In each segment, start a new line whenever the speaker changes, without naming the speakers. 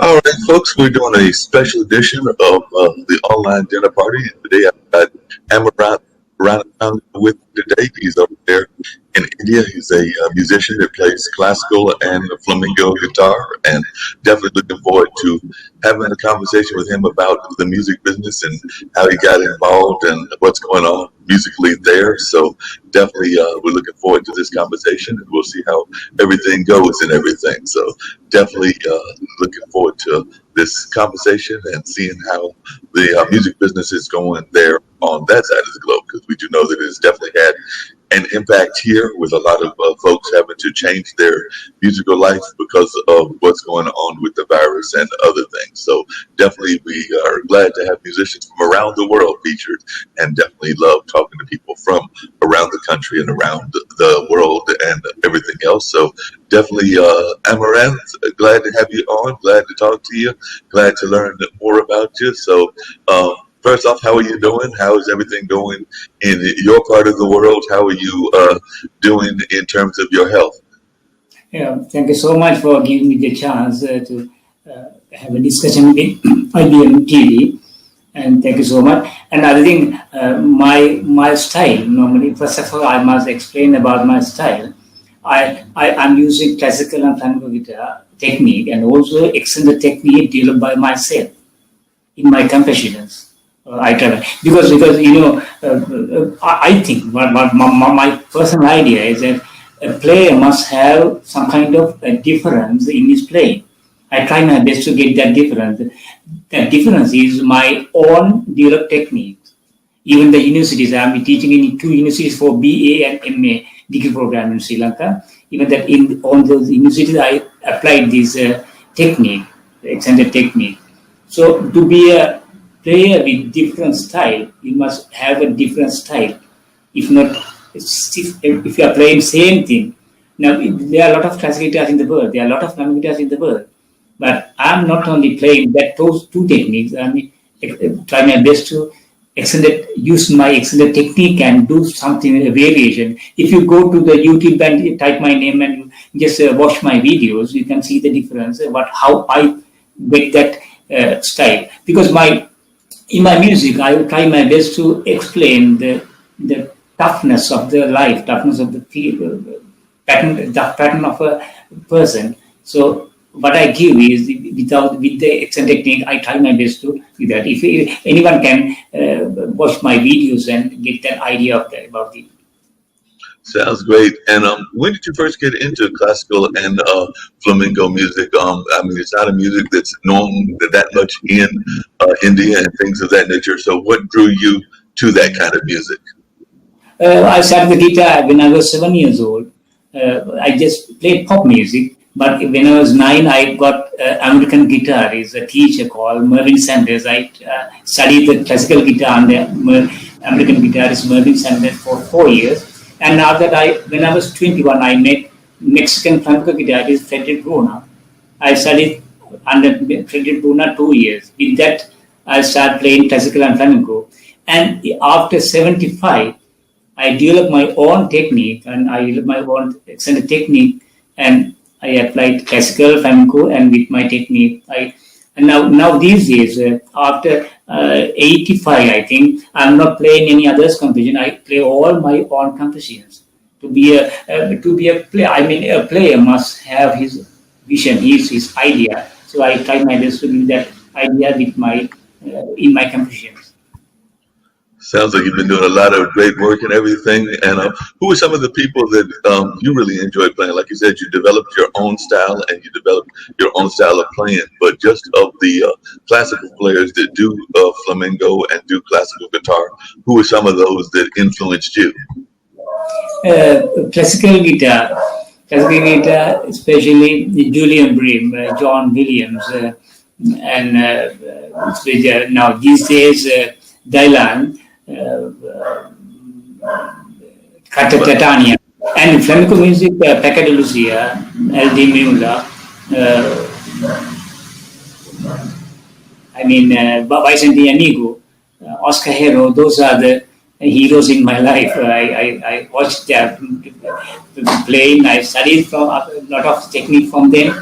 All right, folks, we're doing a special edition of the online dinner party. And today I've got Amaranath Ranatunga with me today. He's over there in India. He's a musician that plays classical and flamenco guitar, and definitely looking forward to having a conversation with him about the music business and how he got involved and what's going on musically there. So definitely we're looking forward to this conversation, and we'll see how everything goes and everything. So definitely looking forward to this conversation and seeing how the music business is going there on that side of the globe, because we do know that it's definitely had an impact here with a lot of folks having to change their musical life because of what's going on with the virus and other things. So definitely we are glad to have musicians from around the world featured, and definitely love talking to people from around the country and around the world and everything else. So definitely Amaranth, glad to have you on, glad to talk to you, glad to learn more about you. So first off, how are you doing? How is everything going in your part of the world? How are you doing in terms of your health?
Yeah, thank you so much for giving me the chance to have a discussion with IBM TV. And thank you so much. And I think my style, normally, first of all, I must explain about my style. I'm using classical and flamenco guitar technique, and also extended technique developed by myself in my compositions. I try because I think my personal idea is that a player must have some kind of a difference in his playing. I try my best to get that difference. That difference is my own developed technique. Even the universities, I'm teaching in 2 universities for BA and MA degree program in Sri Lanka. Even that on those universities, I applied this technique, extended technique. So to be a player with different style, you must have a different style. If not, if you are playing same thing. Now, there are a lot of classical guitars in the world. There are a lot of flamenco guitars in the world. But I'm not only playing those 2 techniques. I try my best to use my extended technique and do something, a variation. If you go to the YouTube and type my name and just watch my videos, you can see the difference about how I get that style. Because in my music, I will try my best to explain the toughness of the life, toughness of the pattern of a person. So what I give is with the extent technique, I try my best to do that. If anyone can watch my videos and get an idea about it.
Sounds great. And when did you first get into classical and flamenco music? I mean, it's not a music that's known that much in India and things of that nature. So what drew you to that kind of music?
I started the guitar when I was 7 years old. I just played pop music. But when I was 9, I got American guitar. Is a teacher called Mervyn Sanders. I studied the classical guitar under American guitarist Mervyn Sanders for 4 years. And after that, when I was 21, I met Mexican flamenco guitarist Frederick Bruna. I studied under Frederick Bruna 2 years. With that, I started playing classical and flamenco. And after 75, I developed my own technique, and I developed my own extended technique, and I applied classical flamenco, and with my technique, and now these days, after 85, I think I'm not playing any others composition. I play all my own compositions. To be a player, I mean, a player must have his vision, his idea. So I try my best to give that idea with in my compositions.
Sounds like you've been doing a lot of great work and everything. And who are some of the people that you really enjoy playing? Like you said, you developed your own style and you developed your own style of playing. But just of the classical players that do flamenco and do classical guitar, who are some of those that influenced you?
Classical guitar, especially Julian Bream, John Williams, and now these days Dylan. Catania, and flamenco music, Paca de Lucia, El Di Miula, Vicente Anigo, Oscar Hero. Those are the heroes in my life. I watched them playing. I studied from a lot of technique from them.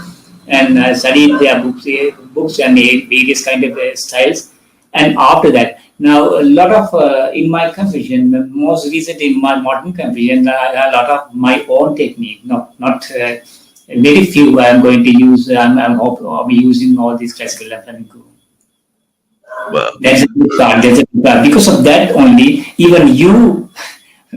and studied their books and various kind of styles. And after that, now a lot of in my composition, most recent in my modern composition, a lot of my own technique, not very few. I'm going to use. I'll be using all these classical and flamenco.
Wow.
That's a good part. That's a good part. Because of that only, even you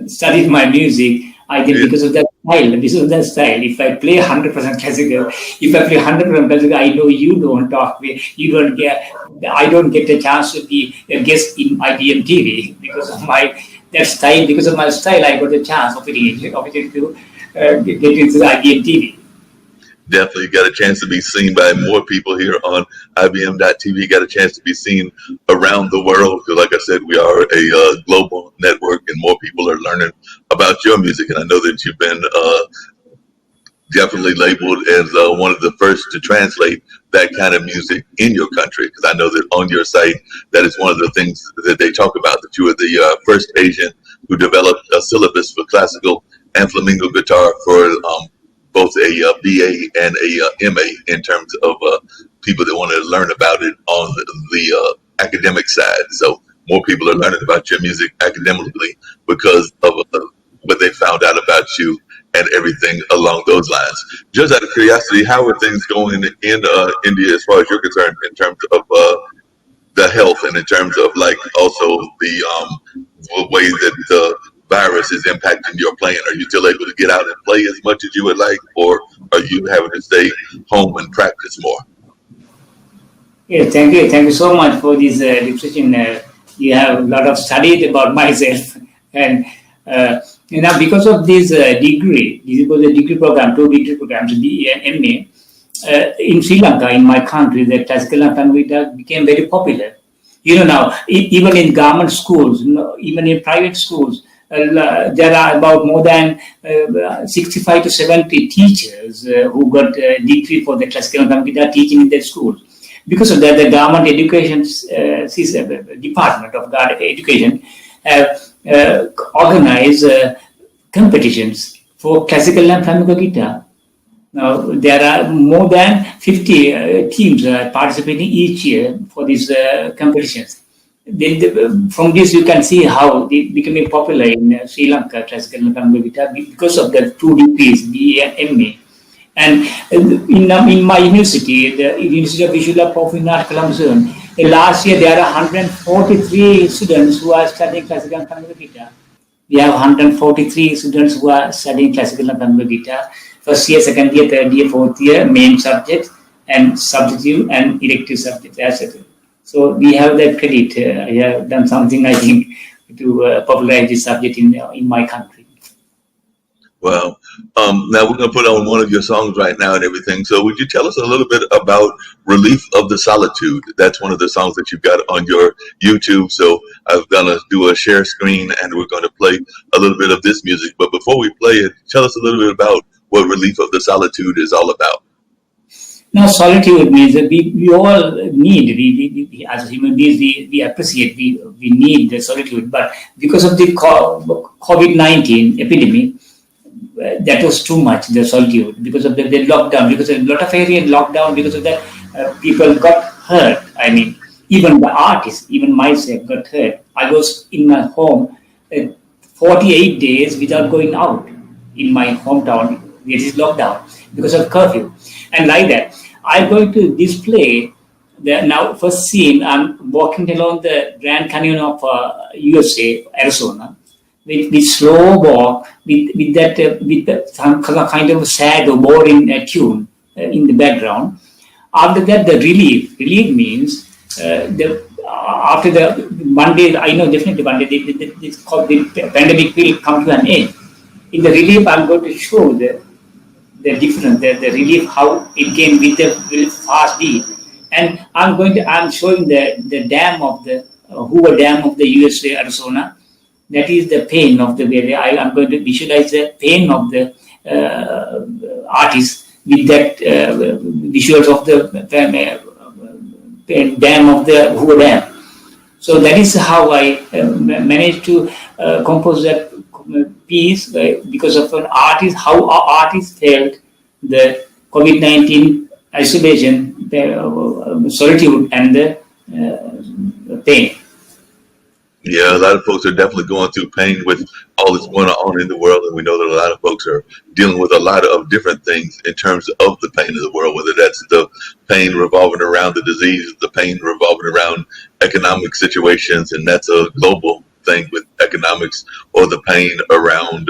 studied my music. I did because of that style. Because of that style. If I play 100% classical, if I play 100% classical, I know you don't talk. You don't get. I don't get a chance to be a guest in IBM TV because of my that style. Because of my style, I got a chance of getting to get into the IBM TV.
Definitely got a chance to be seen by more people here on IBM.TV. Got a chance to be seen around the world. Because, like I said, we are a global network, and more people are learning about your music. And I know that you've been definitely labeled as one of the first to translate that kind of music in your country. Because I know that on your site, that is one of the things that they talk about, that you were the first Asian who developed a syllabus for classical and flamenco guitar for both a BA and a MA in terms of people that want to learn about it on the academic side. So more people are learning about your music academically because of what they found out about you and everything along those lines. Just out of curiosity, how are things going in India as far as you're concerned in terms of the health and in terms of like also the way that the virus is impacting your playing? Are you still able to get out and play as much as you would like, or are you having to stay home and practice more?
Yeah, thank you so much for this discussion. You have a lot of studied about myself, and because of this degree, this was a degree program, 2 degree programs, BA and MA. In Sri Lanka, in my country, the classical and flamenco became very popular. Now, even in government schools, even in private schools, there are about more than 65 to 70 teachers who got a degree for the classical and guitar teaching in their schools. Because of that, the government education department of education have organized competitions for classical and flamenco guitar. Now, there are more than 50 teams participating each year for these competitions. From this, you can see how they becoming popular in Sri Lanka, classical and flamenco guitar, because of the 2 degrees, BA and MA. And in my university, the University of Visual Performing Arts, Columbus, last year there are 143 students who are studying classical and flamenco guitar. We have 143 students who are studying classical and flamenco guitar. First year, second year, third year, fourth year, main subject, and substitute and elective subjects, etc. So we have that credit. I have done something, I think, to popularize this subject in my country.
Well, now we're going to put on one of your songs right now and everything. So would you tell us a little bit about Relief of the Solitude? That's one of the songs that you've got on your YouTube. So I'm going to do a share screen and we're going to play a little bit of this music. But before we play it, tell us a little bit about what Relief of the Solitude is all about.
Now, solitude means that we all need, we as human beings, we appreciate, we need the solitude. But because of the COVID-19 epidemic, that was too much, the solitude, because of the lockdown, because of a lot of area lockdown, because of that, people got hurt. I mean, even the artists, even myself got hurt. I was in my home 48 days without going out in my hometown. It is lockdown because of curfew. And like that, I'm going to display the now first scene. I'm walking along the Grand Canyon of USA, Arizona, with slow walk, with some kind of sad or boring tune in the background. After that, the relief means after the one day, I know definitely one day the pandemic will come to an end. In the relief, I'm going to show the difference, the relief, how it came with the really fast beat. And I'm showing the dam of the Hoover Dam of the USA, Arizona. That is the pain of the way I'm going to visualize the pain of the artist with that visuals of the dam of the Hoover Dam. So that is how I managed to compose that piece because of an artist, how our artist felt the COVID-19 isolation, the solitude, and the pain.
Yeah, a lot of folks are definitely going through pain with all that's going on in the world, and we know that a lot of folks are dealing with a lot of different things in terms of the pain of the world, whether that's the pain revolving around the disease, the pain revolving around economic situations, and that's a global thing with economics, or the pain around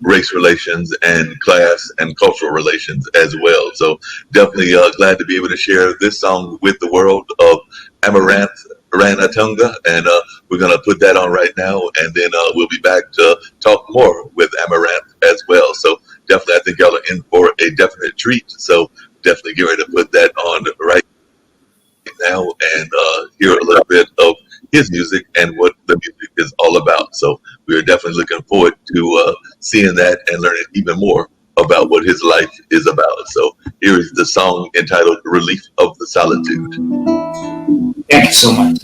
race relations and class and cultural relations as well. So definitely glad to be able to share this song with the world of Amaranth Ranatunga, and we're going to put that on right now, and then we'll be back to talk more with Amaranth as well. So definitely, I think y'all are in for a definite treat. So definitely get ready to put that on right now and hear a little bit of his music and what the music is all about. So we are definitely looking forward to seeing that and learning even more about what his life is about. So here is the song entitled "Relief of the Solitude."
Thank you so much.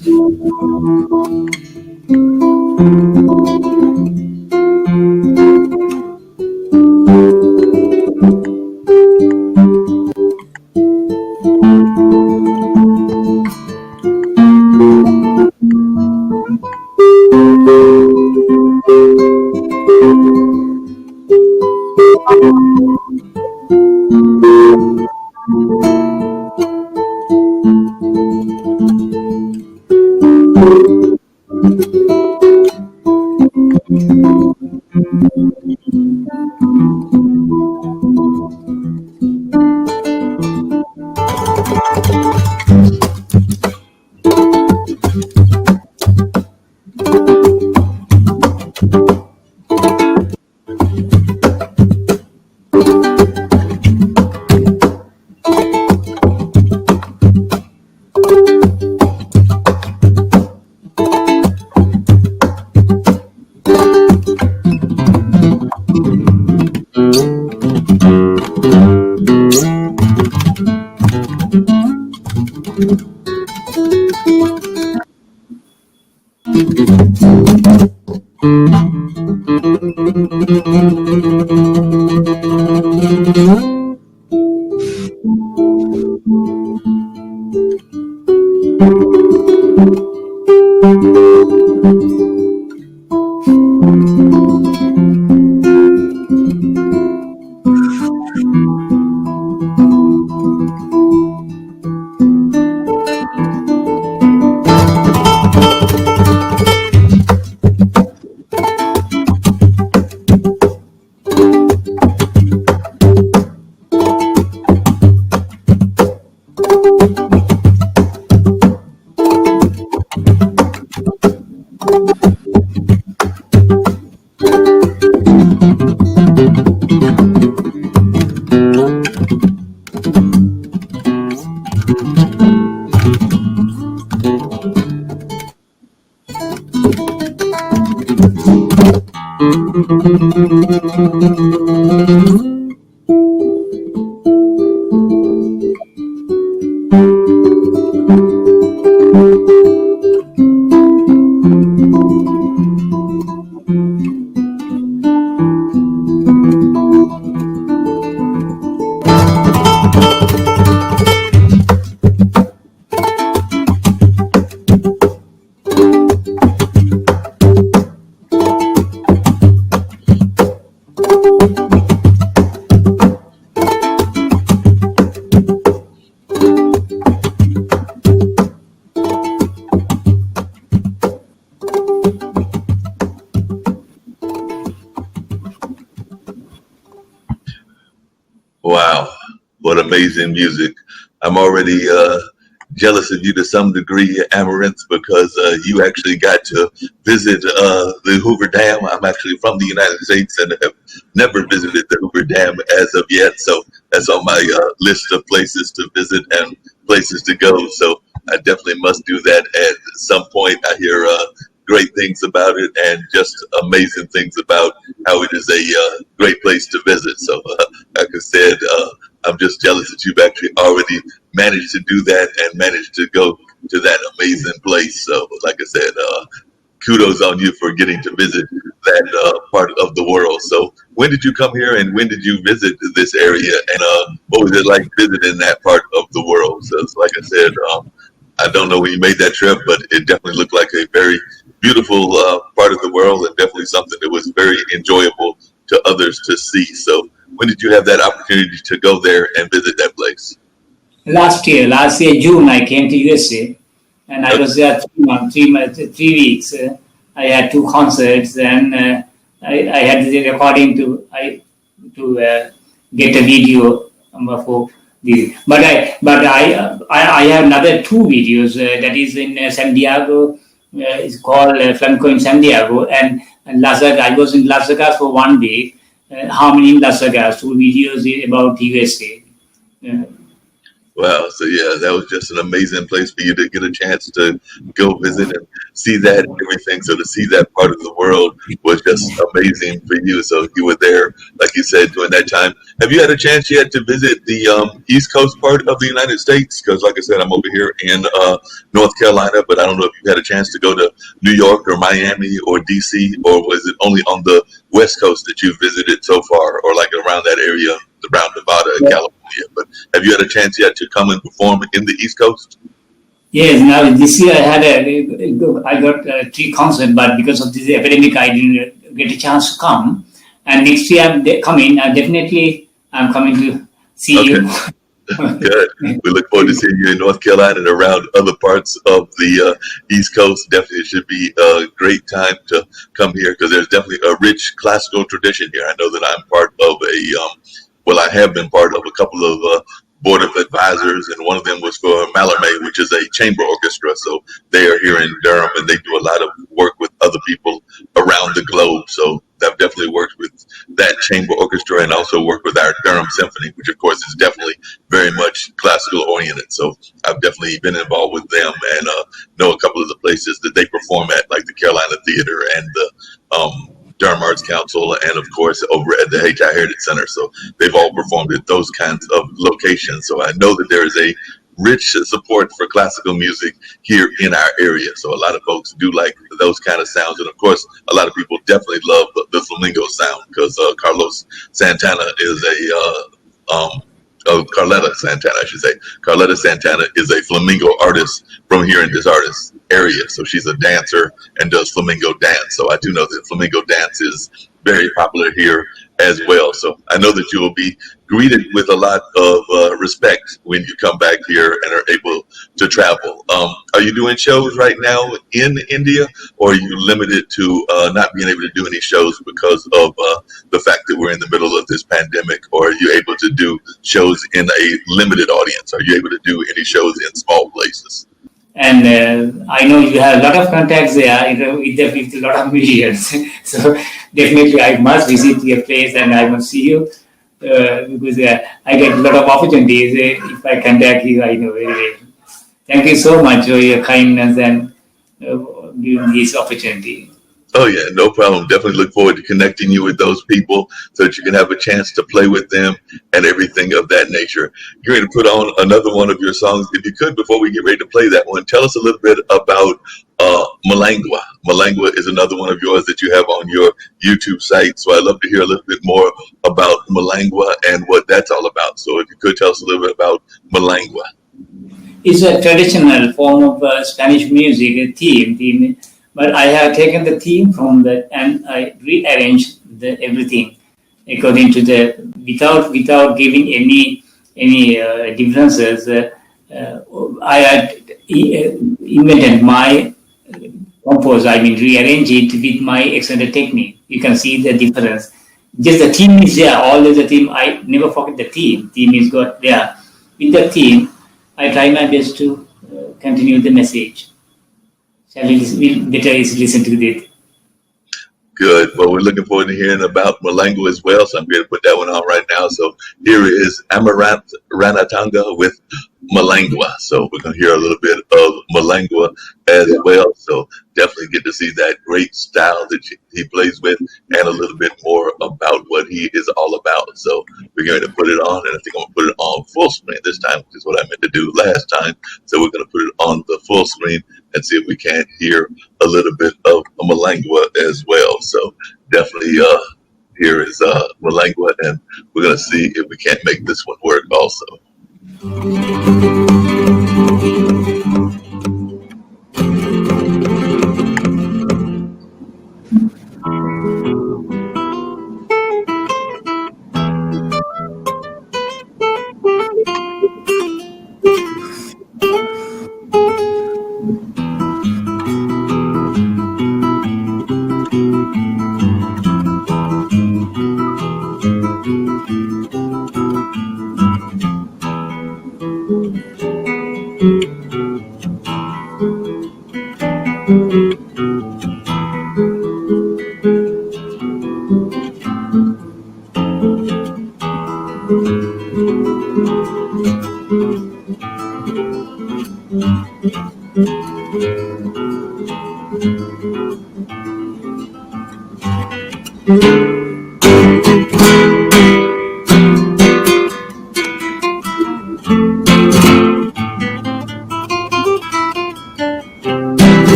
Wow, what amazing music. I'm already jealous of you to some degree, Amaranth, because you actually got to visit the Hoover Dam. I'm actually from the United States and have never visited the Hoover Dam as of yet. So that's on my list of places to visit and places to go. So I definitely must do that at some point. I hear great things about it and just amazing things about how it is a great place to visit. So like I said, I'm just jealous that you've actually already managed to do that and managed to go to that amazing place. So like I said, kudos on you for getting to visit that part of the world. So when did you come here, and when did you visit this area, and what was it like visiting that part of the world? So it's like I said, I don't know when you made that trip, but it definitely looked like a very beautiful part of the world, and definitely something that was very enjoyable to others to see. So when did you have that opportunity to go there and visit that place?
Last year June, I came to USA, and I was there 3 weeks. I had 2 concerts, and I had the recording to get a video for the. But I have another 2 videos that is in San Diego. It's called Flamenco in San Diego, and Las Vegas. I was in Las Vegas for 1 week. Harmony in Las Vegas. 2 videos about USA.
Wow. So yeah, that was just an amazing place for you to get a chance to go visit and see that and everything. So to see that part of the world was just amazing for you. So you were there, like you said, during that time. Have you had a chance yet to visit the East Coast part of the United States? Because like I said, I'm over here in North Carolina, but I don't know if you had a chance to go to New York or Miami or DC, or was it only on the West Coast that you visited so far, or like around that area, around Nevada and California? But have you had a chance yet to come and perform in the East Coast?
Yes, now this year I got 3 concerts, but because of this epidemic, I didn't get a chance to come. And next year I'm coming. I'm coming to see you.
Good. We look forward to seeing you in North Carolina and around other parts of the East Coast. Definitely, it should be a great time to come here, because there's definitely a rich classical tradition here. I know that I'm part of I have been part of a couple of board of advisors, and one of them was for Mallarmé, which is a chamber orchestra. So they are here in Durham, and they do a lot of work with other people around the globe. So I've definitely worked with that chamber orchestra, and also worked with our Durham Symphony, which of course is definitely very much classical oriented. So I've definitely been involved with them, and know a couple of the places that they perform at, like the Carolina Theater and the Durham Arts Council, and of course over at the Hayti Heritage Center. So they've all performed at those kinds of locations. So I know that there is a rich support for classical music here in our area. So a lot of folks do like those kind of sounds. And of course, a lot of people definitely love the flamenco sound, because Carlos Santana is Carletta Santana, I should say. Carletta Santana is a flamenco artist from here in this artist area. So she's a dancer and does flamenco dance. So I do know that flamenco dance is very popular here as well. So I know that you will be greeted with a lot of respect when you come back here and are able to travel. Are you doing shows right now in India, or are you limited to not being able to do any shows because of the fact that we're in the middle of this pandemic? Or are you able to do shows in a limited audience? Are you able to do any shows in small places?
And I know you have a lot of contacts there, with a lot of musicians. So definitely I must visit your place, and I must see you, because I get a lot of opportunities if I contact you. I know very well. Thank you so much for your kindness and giving this opportunity.
Oh yeah, no problem. Definitely look forward to connecting you with those people so that you can have a chance to play with them and everything of that nature. You're going to put on another one of your songs. If you could, before we get ready to play that one, tell us a little bit about Malangua. Malangua is another one of yours that you have on your YouTube site. So I'd love to hear a little bit more about Malangua and what that's all about. So if you could tell us a little bit about Malangua.
It's a traditional form of Spanish music, a theme. But I have taken the theme from that, and I rearranged everything according to without giving any differences. I had invented my rearrange it with my extended technique. You can see the difference. Just the theme is there. Always the theme. I never forget the theme. Theme is got there. With the theme, I try my best to continue the message. Shall we better listen to it?
Good. Well, we're looking forward to hearing about Malangua as well, so I'm going to put that one on right now. So here is Amaranath Ranatunga with Malangua. So we're going to hear a little bit of Malangua as well. So definitely get to see that great style that he plays with and a little bit more about what he is all about. So we're going to put it on, and I think I'm going to put it on full screen this time, which is what I meant to do last time. So we're going to put it on the full screen and see if we can't hear a little bit of Malangua as well. So definitely here is Malangua, and we're going to see if we can't make this one work also.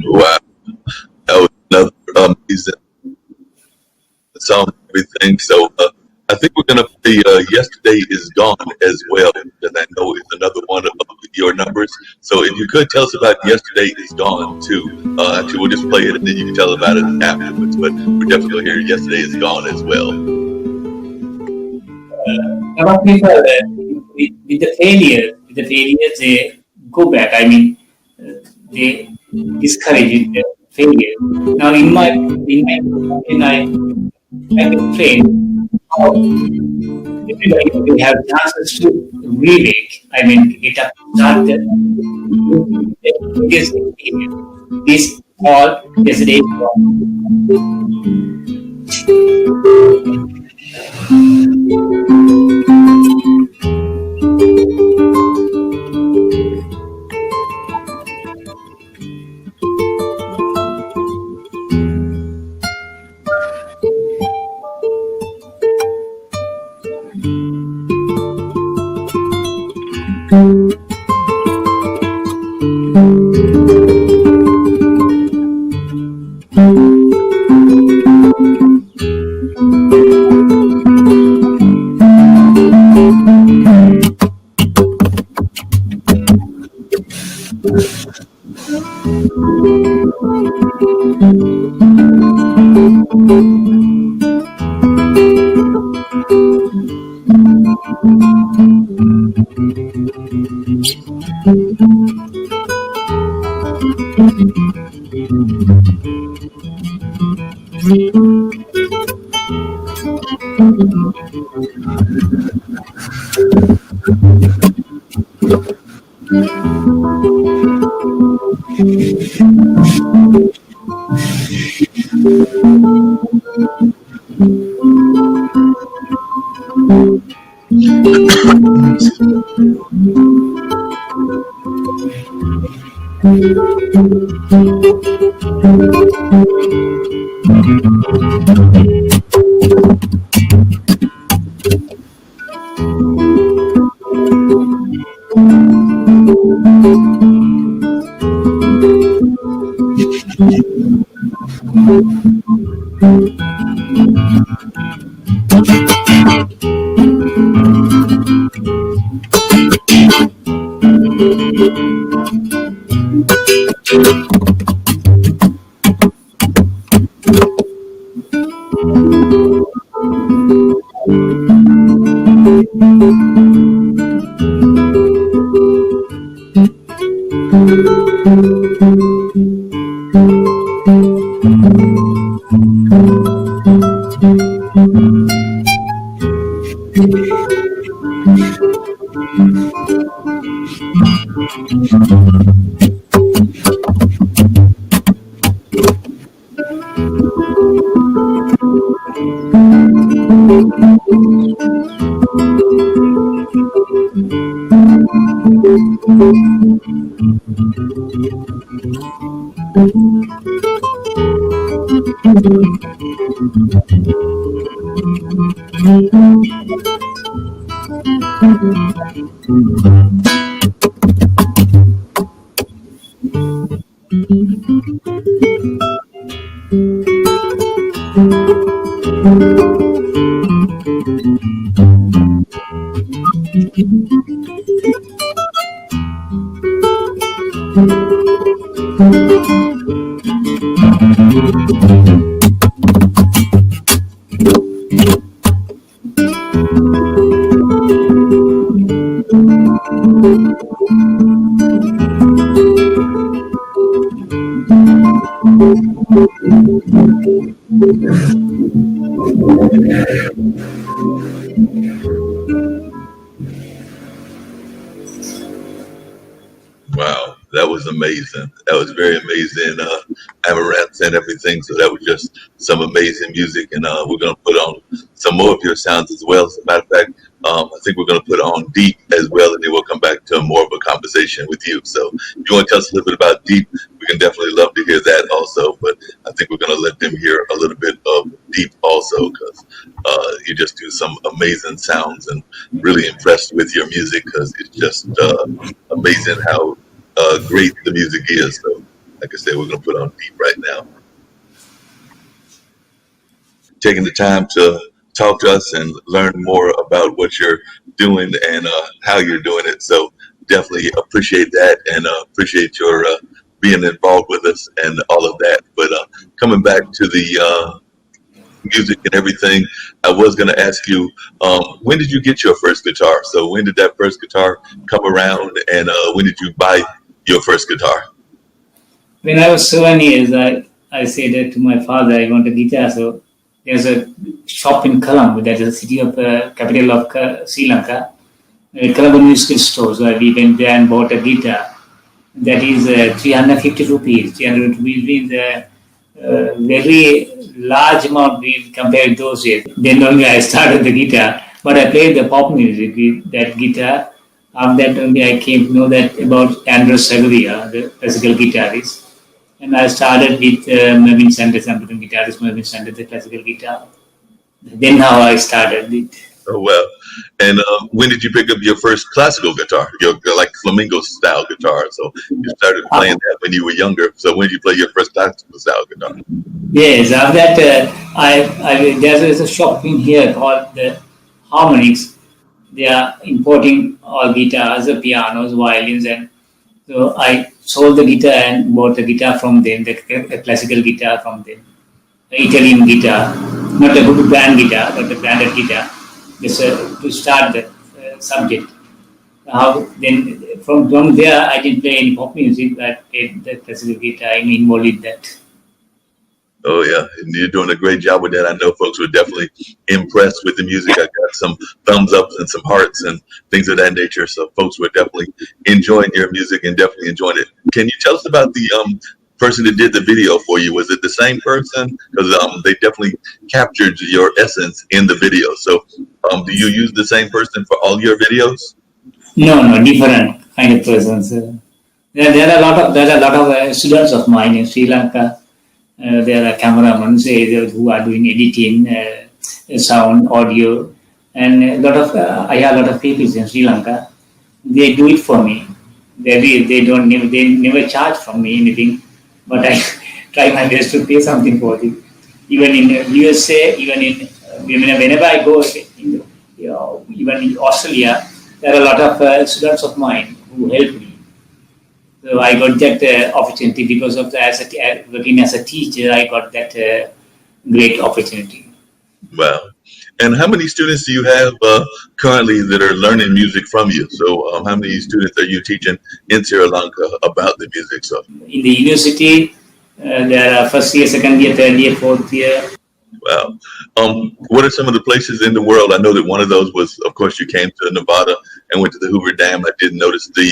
Wow, that was another amazing song, everything. So I think we're gonna play "Yesterday Is Gone" as well, and I know it's another one of your numbers. So if you could tell us about "Yesterday Is Gone" too, actually we'll just play it and then you can tell about it afterwards. But we're definitely gonna hear "Yesterday Is Gone" as well.
A lot of people with the failures, they go back. I mean, they discourage with the failure. Now, in my profession, I can train how everybody will have chances to remake. I mean, get up, start this experience. This all yesterday.
Wow, that was amazing. That was very amazing, Amaranth and everything. So that was just some amazing music, and we're gonna put on some more of your sounds as well. As a matter of fact, I think we're gonna put on Deep as well, and then we'll come back to more of a conversation with you. So if you want to tell us a little bit about Deep, we can definitely love to hear that also. But I think we're gonna let them hear a little bit of Deep also, because you just do some amazing sounds, and really impressed with your music because it's just amazing how great the music is. So, like I said, we're going to put on Deep right now. Taking the time to talk to us and learn more about what you're doing and how you're doing it. So, definitely appreciate that and appreciate your being involved with us and all of that. But coming back to the music and everything, I was going to ask you, when did you get your first guitar? So when did that first guitar come around, and when did you buy your first guitar?
When I was 7 years, I said that to my father, I want a guitar. So there's a shop in Colombo, that is the city of capital of Sri Lanka, Colombo musical store. So we went there and bought a guitar. That is 350 rupees. 300 rupees means very large amount we compared those days. Then only I started the guitar, but I played the pop music with that guitar. After that only I came to know that about Andros Segovia, the classical guitarist. And I started with Mervyn Sanders, American guitarist Mervyn Sanders, the classical guitar. Then how I started it.
Oh, well. And when did you pick up your first classical guitar, your like flamenco style guitar? So you started playing that when you were younger. So when did you play your first classical style guitar?
Yes, after that, there's a shop in here called the Harmonics. They are importing all guitars, pianos, violins, and So I sold the guitar and bought the guitar from them, the classical guitar from them, the Italian guitar, not a good brand guitar, but a branded guitar, just to start the subject. How then from there I didn't play any pop music, but I played the classical guitar. I'm involved in that.
Oh yeah, and you're doing a great job with that. I know folks were definitely impressed with the music. I got some thumbs ups and some hearts and things of that nature. So folks were definitely enjoying your music and definitely enjoying it. Can you tell us about the person that did the video for you? Was it the same person? Because they definitely captured your essence in the video. So do you use the same person for all your videos?
No, no, different kind of persons. There are a lot of students of mine in Sri Lanka. There are cameramen who are doing editing, sound, audio, and I have a lot of people in Sri Lanka. They do it for me. They never charge from me anything, but I try my best to pay something for it. Even in USA, even in whenever I go, even in Australia, there are a lot of students of mine who help me. So I got that opportunity because of working as a teacher. I got that great opportunity.
Wow. And how many students do you have currently that are learning music from you? So how many students are you teaching in Sri Lanka about the music? So
In the university, there are first year, second year, third year, fourth year.
wow. What are some of the places in the world? I know that one of those was, of course, you came to Nevada and went to the Hoover Dam. I did notice the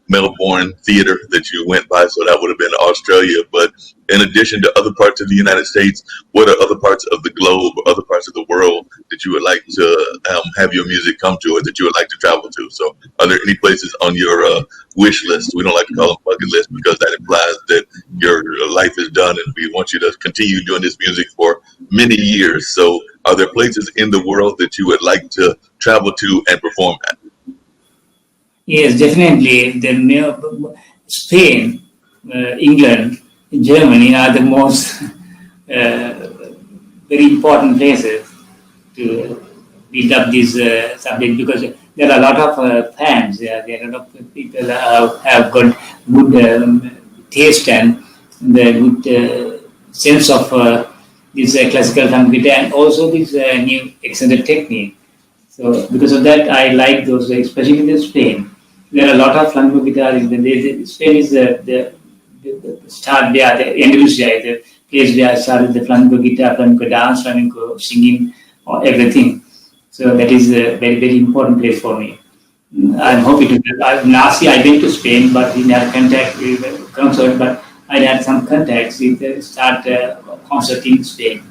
Melbourne Theater that you went by, so that would have been Australia. But in addition to other parts of the United States, what are other parts of the globe, or other parts of the world that you would like to have your music come to, or that you would like to travel to? So are there any places on your wish list? We don't like to call them bucket list because that implies that your life is done and we want you to continue doing this music for many years. So are there places in the world that you would like to travel to and perform at?
Yes, definitely. Spain, England, Germany are the most very important places to build up this subject because there are a lot of fans. There are a lot of people have got good taste and the good sense of this classical flamenco guitar and also this new extended technique. So because of that, I like those, especially in Spain. There are a lot of flamenco guitarists. Spain is the start there, the Andalusia is the place where I started the flamenco guitar, flamenco dance, flamenco singing, or everything. So that is a very, very important place for me. I'm happy to. Last year I went to Spain, but we had contact with concert, but I had some contacts with start concert in Spain.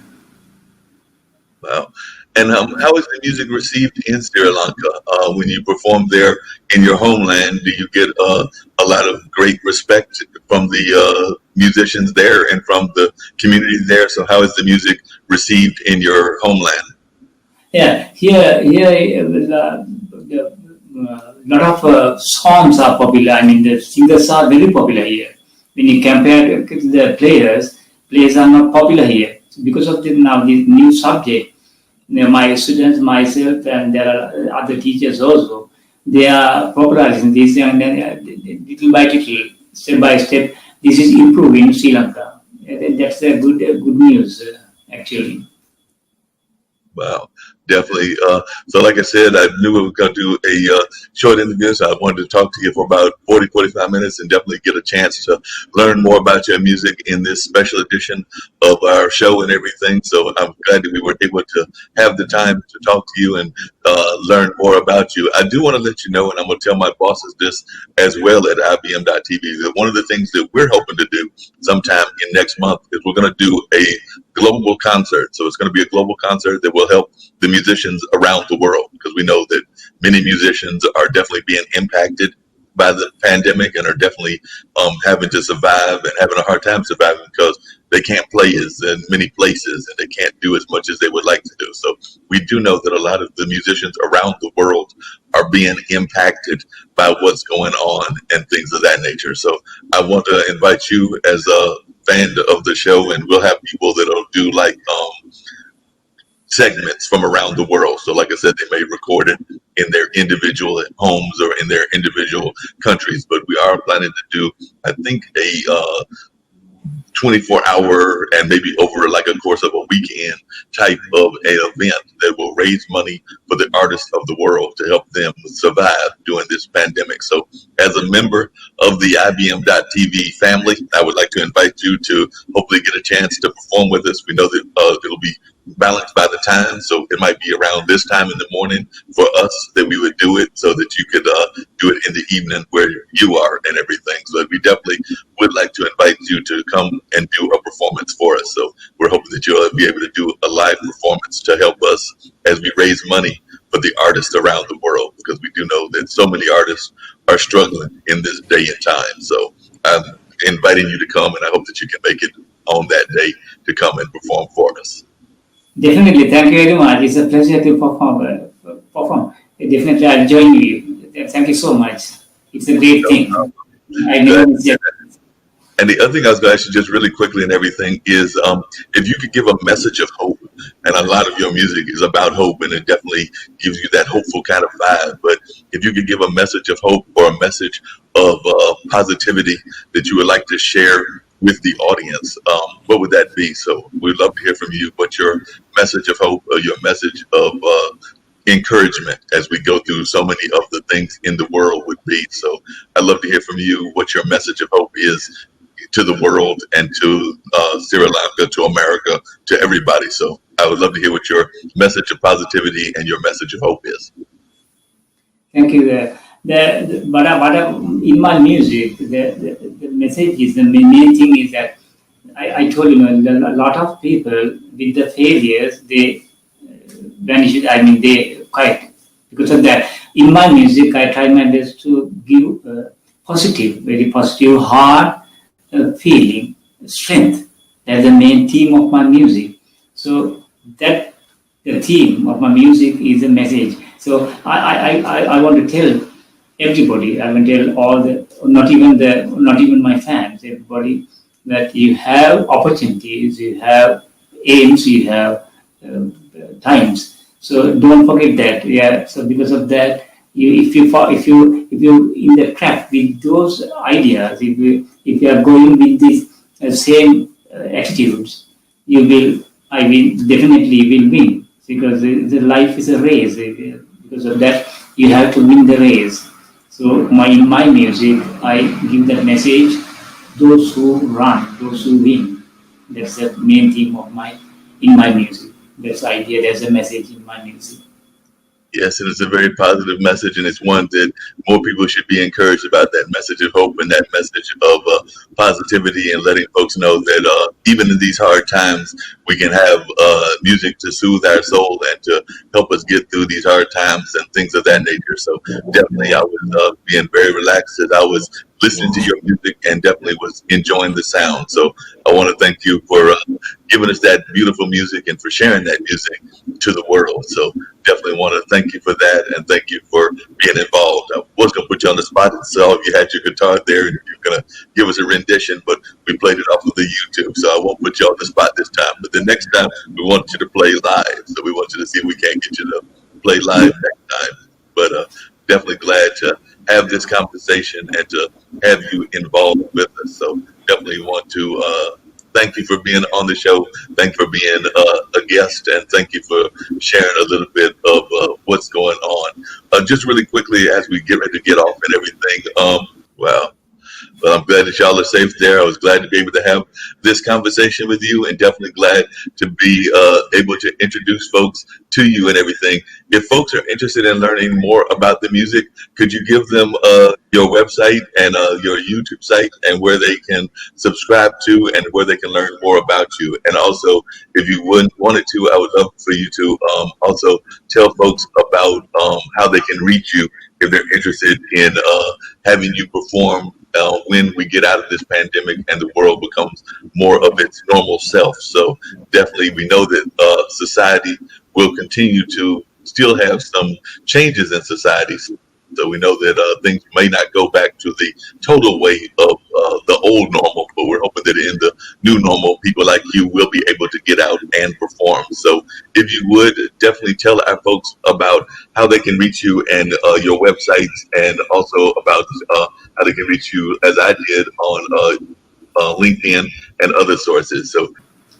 Wow. And how is the music received in Sri Lanka when you perform there in your homeland? Do you get a lot of great respect from the musicians there and from the community there? So how is the music received in your homeland?
Yeah, here, lot of songs are popular. I mean, the singers are very popular here. When you compare to the players are not popular here. So because of now this new subject, my students, myself, and there are other teachers also. They are popularizing this, and then little by little, step by step, this is improving in Sri Lanka. That's a good news, actually.
Wow, definitely. So like I said, I knew we were going to do a short interview, so I wanted to talk to you for about 40, 45 minutes and definitely get a chance to learn more about your music in this special edition of our show and everything. So I'm glad that we were able to have the time to talk to you and learn more about you. I do want to let you know, and I'm going to tell my bosses this as well at IBM.TV, that one of the things that we're hoping to do sometime in next month is we're going to do a global concert. So it's going to be a global concert that will help the musicians around the world, because we know that many musicians are definitely being impacted by the pandemic and are definitely having to survive and having a hard time surviving because they can't play as in many places and they can't do as much as they would like to do. So we do know that a lot of the musicians around the world are being impacted by what's going on and things of that nature. So I want to invite you as a fan of the show, and we'll have people that'll do like segments from around the world. So like I said, they may record it in their individual homes or in their individual countries, but we are planning to do, I think, a 24-hour and maybe over like a course of a weekend type of an event that will raise money for the artists of the world to help them survive during this pandemic. So as a member of the IBM.TV family, I would like to invite you to hopefully get a chance to perform with us. We know that it'll be balanced by the time, so it might be around this time in the morning for us that we would do it, so that you could do it in the evening where you are and everything. So we definitely would like to invite you to come and do a performance for us. So we're hoping that you'll be able to do a live performance to help us as we raise money for the artists around the world, because we do know that so many artists are struggling in this day and time. So I'm inviting you to come, and I hope that you can make it on that day to come and perform for us.
Definitely, thank you very much. It's a pleasure to perform. Definitely, I'll join you. Thank you so much. It's a great thing. I never miss it.
And the other thing I was going to ask you just really quickly and everything is if you could give a message of hope, and a lot of your music is about hope, and it definitely gives you that hopeful kind of vibe. But if you could give a message of hope or a message of positivity that you would like to share with the audience, what would that be? So we'd love to hear from you what your message of hope or your message of encouragement as we go through so many of the things in the world would be. So I'd love to hear from you what your message of hope is to the world and to Sri Lanka, to America, to everybody. So I would love to hear what your message of positivity and your message of hope is.
Thank you. In my music, the message is the main thing is that I told you, a lot of people with the failures, they vanish. I mean, they quite. Because of that, in my music, I try my best to give positive, very positive, heart feeling, strength. That's the main theme of my music. So that the theme of my music is a message. So I want to tell everybody, I will tell all the, not even my fans, everybody, that you have opportunities, you have aims, you have times. So don't forget that. Yeah. So because of that, if you in the trap with those ideas, if you are going with these same attitudes, you will. I will definitely will win, because the life is a race. Because of that, you have to win the race. So in my music, I give that message: those who run, those who win. That's the main theme of in my music. That's the idea. There's a message in my music.
Yes, and it's a very positive message, and it's one that more people should be encouraged about, that message of hope and that message of positivity, and letting folks know that even in these hard times, we can have music to soothe our soul and to help us get through these hard times and things of that nature. So definitely I was being very relaxed as I was listening to your music, and definitely was enjoying the sound. So I want to thank you for giving us that beautiful music and for sharing that music to the world. So definitely want to thank you for that, and thank you for being involved. I was going to put you on the spot and say, if you had your guitar there and you're going to give us a rendition, but we played it off of the YouTube, so I won't put you on the spot this time. But the next time, we want you to play live. So we want you to see if we can't get you to play live next time. But definitely glad to have this conversation and to have you involved with us. So definitely want to thank you for being on the show. Thank you for being a guest, and thank you for sharing a little bit of what's going on. Just really quickly, as we get ready to get off and everything, well, I'm glad that y'all are safe there. I was glad to be able to have this conversation with you, and definitely glad to be able to introduce folks to you and everything. If folks are interested in learning more about the music, could you give them your website and your YouTube site, and where they can subscribe to and where they can learn more about you? And also, if you wanted to, I would love for you to also tell folks about how they can reach you if they're interested in having you perform when we get out of this pandemic and the world becomes more of its normal self. So definitely we know that society will continue to still have some changes in society. So we know that things may not go back to the total way of the old normal, but we're hoping that in the new normal, people like you will be able to get out and perform. So if you would definitely tell our folks about how they can reach you and your websites, and also about how they can reach you, as I did, on LinkedIn and other sources. So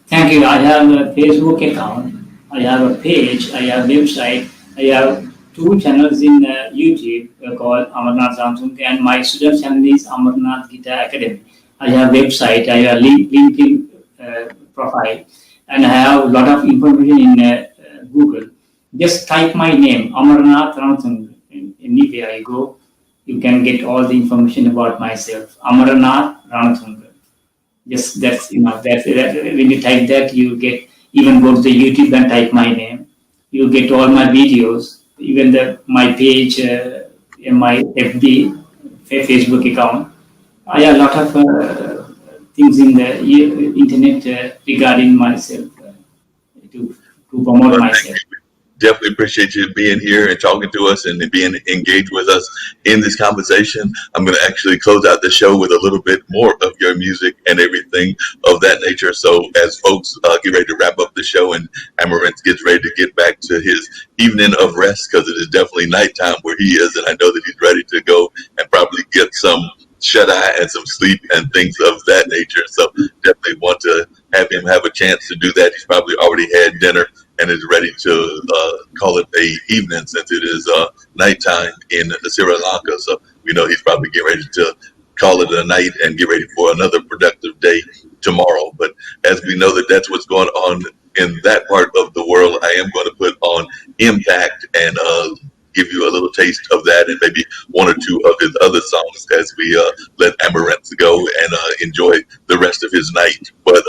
Thank you. I have a Facebook account. I have a page. I have a website. I have two channels in YouTube called Amaranath Ranatunga, and my student channel is Amaranath Guitar Academy. I have website. I have LinkedIn profile, and I have a lot of information in Google. Just type my name, Amaranath Ranatunga. Anywhere you go, you can get all the information about myself. Amaranath Ranatunga. Yes, that's enough. When you type that, you get, even go to the YouTube and type my name. You get all my videos, even my page, my FB, Facebook account. I have a lot of things in the internet regarding myself to promote myself.
Definitely appreciate you being here and talking to us and being engaged with us in this conversation. I'm going to actually close out the show with a little bit more of your music and everything of that nature. So as folks get ready to wrap up the show and Amaranth gets ready to get back to his evening of rest, because it is definitely nighttime where he is, and I know that he's ready to go and probably get some shut-eye and some sleep and things of that nature. So definitely want to have him have a chance to do that. He's probably already had dinner and is ready to call it a evening, since it is nighttime in Sri Lanka. So we know he's probably getting ready to call it a night and get ready for another productive day tomorrow. But as we know that that's what's going on in that part of the world, I am going to put on Impact and give you a little taste of that, and maybe one or two of his other songs as we let Amaranth go and enjoy the rest of his night. But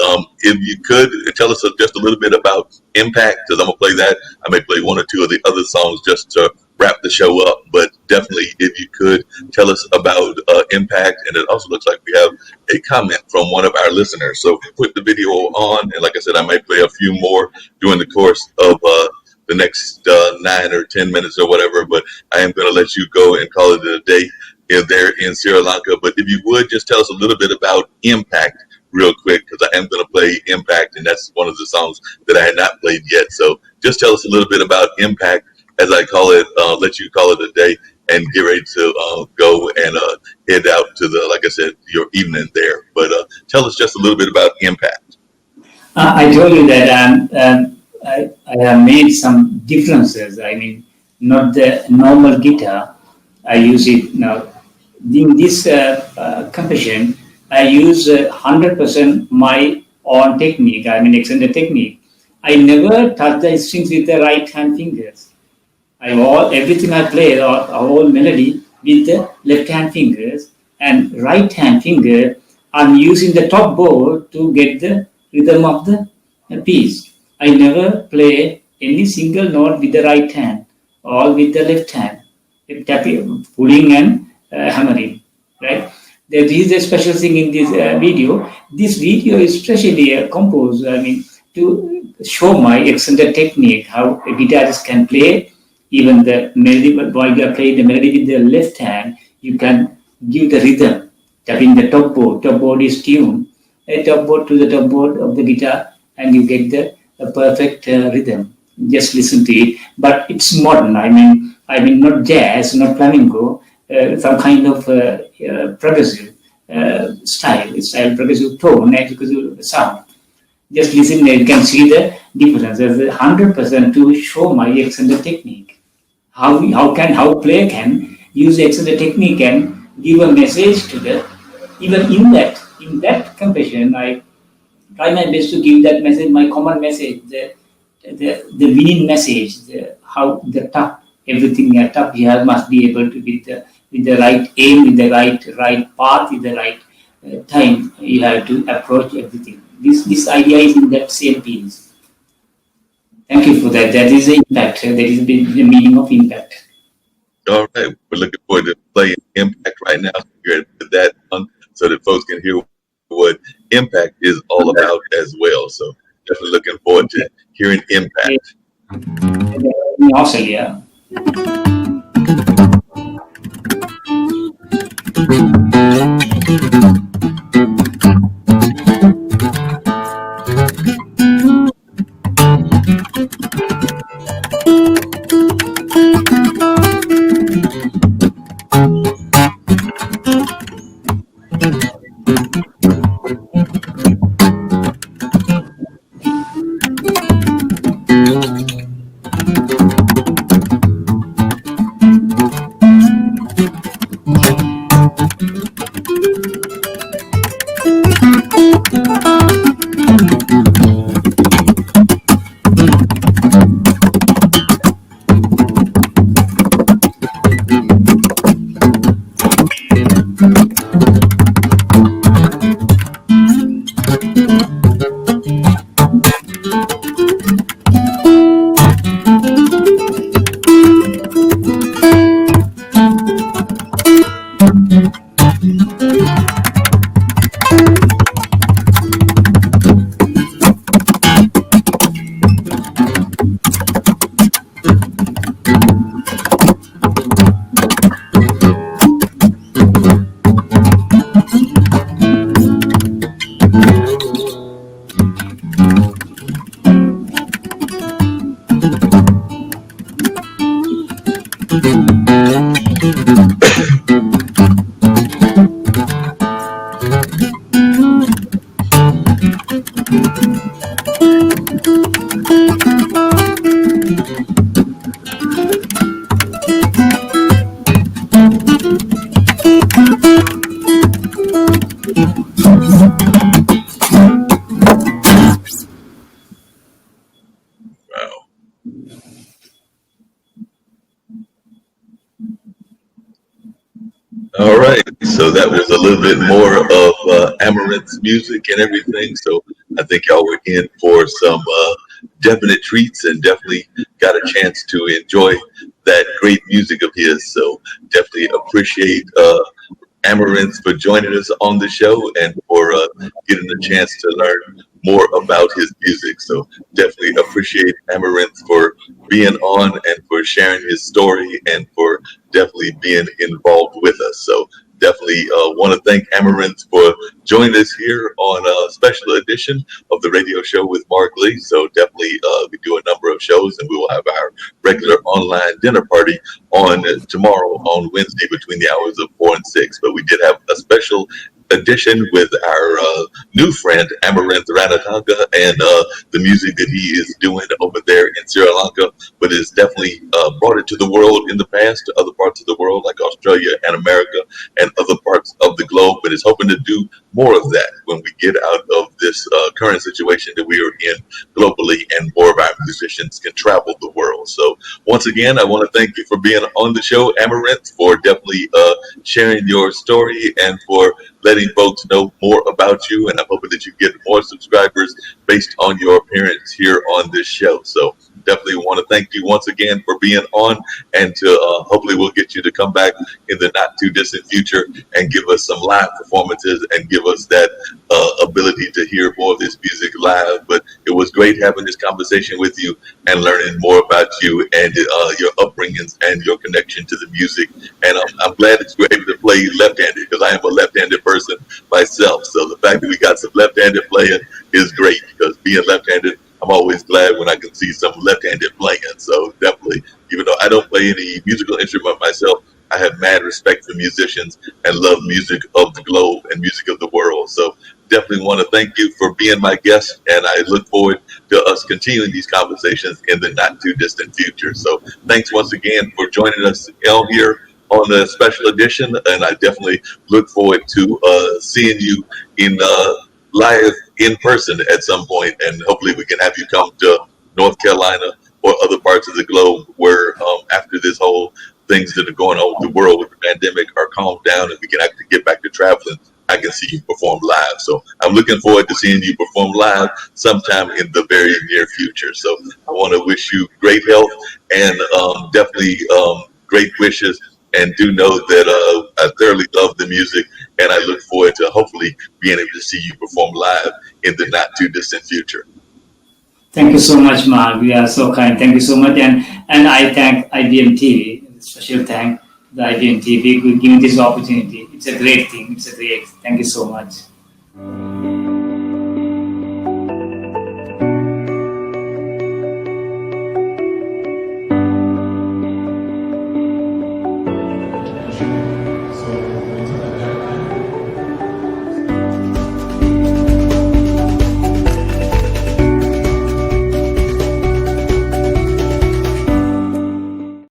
if you could tell us just a little bit about Impact, because I'm going to play that. I may play one or two of the other songs just to wrap the show up, but definitely if you could tell us about Impact. And it also looks like we have a comment from one of our listeners. So put the video on, and like I said, I might play a few more during the course of the next 9 or 10 minutes or whatever, but I am going to let you go and call it a day if they're in Sri Lanka. But if you would just tell us a little bit about Impact real quick, because I am going to play Impact, and that's one of the songs that I had not played yet. So just tell us a little bit about Impact as I call it, let you call it a day and get ready to go and head out to the, like I said, your evening there. But tell us just a little bit about Impact.
I told you that I have made some differences. I mean, not the normal guitar. I use it now. In this composition, I use 100% my own technique. I mean, extended technique. I never touch the strings with the right hand fingers. Everything I play, a whole melody with the left hand fingers, and right hand finger, I'm using the top bow to get the rhythm of the piece. I never play any single note with the right hand, all with the left hand, tapping, pulling and hammering, right? There is a special thing in this video. This video is specially composed, I mean, to show my extended technique, how a guitarist can play even the melody. But while you are playing the melody with the left hand, you can give the rhythm, tapping the top board. Top board is tuned, a top board to the top board of the guitar, and you get the perfect rhythm. Just listen to it. But it's modern. I mean not jazz, not flamenco, some kind of progressive style, progressive tone, and progressive sound. Just listen, you can see the difference. There's 100% to show my extended technique. How player can use extended technique and give a message to the, even in that composition, I try my best to give that message, my common message, the winning message, how the tough, everything tough you must be able to with the right aim, with the right path, with the right time, you have to approach everything. This idea is in that same piece. Thank you for that. That is the impact. That is the meaning of impact.
All right, we're looking forward to playing Impact right now. We're going to put that on so that folks can hear what Impact is all about as well. So definitely looking forward to hearing Impact.
In Australia.
Wow. All right, so that was a little bit more of Amaranth's music and everything. So I think y'all were in for some definite treats and definitely got a chance to enjoy that great music of his. So definitely appreciate Amaranth for joining us on the show and for getting a chance to learn more about his music. So definitely appreciate Amaranth for being on and for sharing his story and for definitely being involved with us. So definitely want to thank Amaranth for joining us here on a special edition of the radio show with Mark Lee. So definitely we do a number of shows and we will have our regular online dinner party on tomorrow on Wednesday between the hours of 4 and 6. But we did have a special edition with our new friend Amaranth Ranatunga and the music that he is doing over there in Sri Lanka, but has definitely brought it to the world in the past, to other parts of the world like Australia and America and other parts of the globe, but is hoping to do more of that when we get out of this current situation that we are in globally and more of our musicians can travel the world. So once again, I want to thank you for being on the show, Amaranth, for definitely sharing your story and for letting folks know more about you. And I'm hoping that you get more subscribers based on your appearance here on this show. So definitely want to thank you once again for being on, and to hopefully we'll get you to come back in the not too distant future and give us some live performances and give us that ability to hear more of this music live. But it was great having this conversation with you and learning more about you and your upbringings and your connection to the music. And I'm glad that you were able to play left-handed, because I am a left-handed person myself. So the fact that we got some left-handed playing is great, because being left-handed, I'm always glad when I can see some left-handed playing. So definitely, even though I don't play any musical instrument myself, I have mad respect for musicians and love music of the globe and music of the world. So definitely want to thank you for being my guest, and I look forward to us continuing these conversations in the not too distant future. So thanks once again for joining us out here on the special edition, and I definitely look forward to seeing you in live in person at some point, and hopefully we can have you come to North Carolina or other parts of the globe where after this whole things that are going on with the world with the pandemic are calmed down and we can actually get back to traveling, I can see you perform live. So I'm looking forward to seeing you perform live sometime in the very near future. So I want to wish you great health and definitely great wishes, and do know that I thoroughly love the music, and I look forward to hopefully being able to see you perform live in the not too distant future.
Thank you so much, Mark. You are so kind. Thank you so much. And I thank IBM TV. Special thank the IBM TV for giving this opportunity. It's a great thing. It's a great. Thank you so much.
So